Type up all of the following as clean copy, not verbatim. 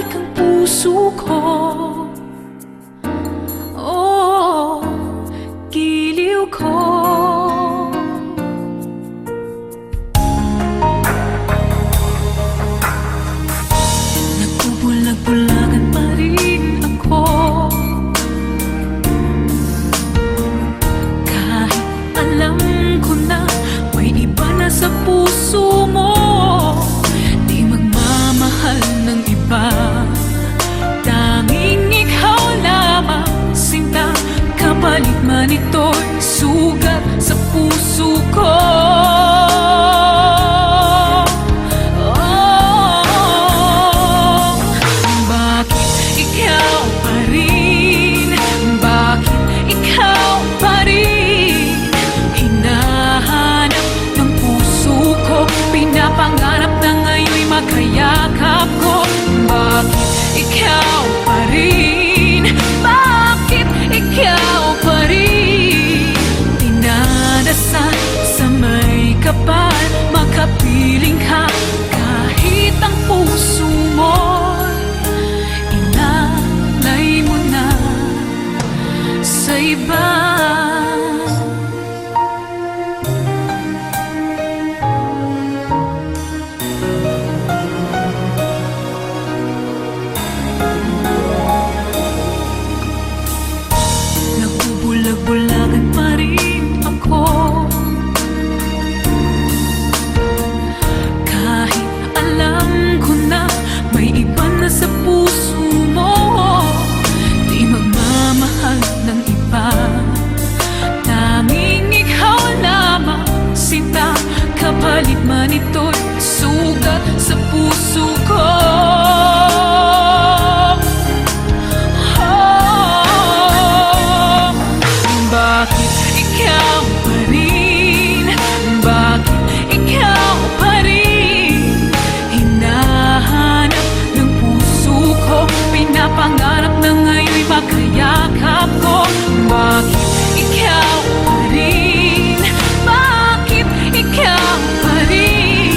Kahit ang puso ko, oh, giliw ko. Nagbubulag-bulagan pa rin ako, kahit alam ko na may iba na sa puso mo. Di magmamahal ng iba, tanging ikaw lamang sinta. Kapalit man ito'y sugat sa puso ko. Pinapangarap na ngayon'y magkayakap ko. Bakit ikaw pa rin? Bakit ikaw pa rin? Dinadasal sa may kapal, makapiling ka kahit ang puso mo'y inalay mo na sa iba. Bulag-bulagan pa rin ako, kahit alam ko na may iba na sa puso mo. Di magmamahal ng iba, tanging ikaw lamang sinta. Kapalit man ito'y sugat sa puso ko. Bakit ikaw pa rin? Bakit ikaw pa rin? Hinahanap ng puso ko, pinapangarap na ngayon'y magkayakap ko. Bakit ikaw pa rin? Bakit ikaw pa rin?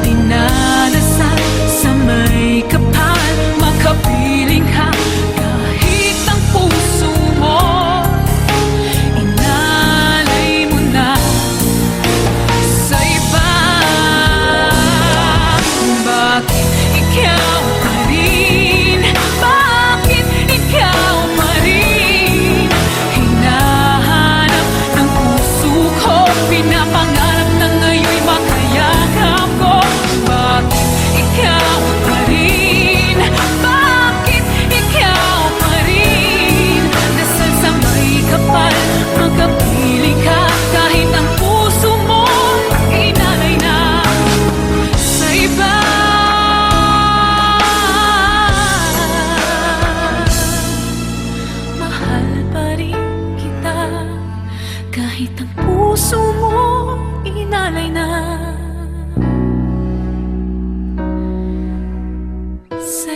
Dinadasal sa may kapal, makapiling ka kahit ang puso mo kahit ang puso mo inalay na sa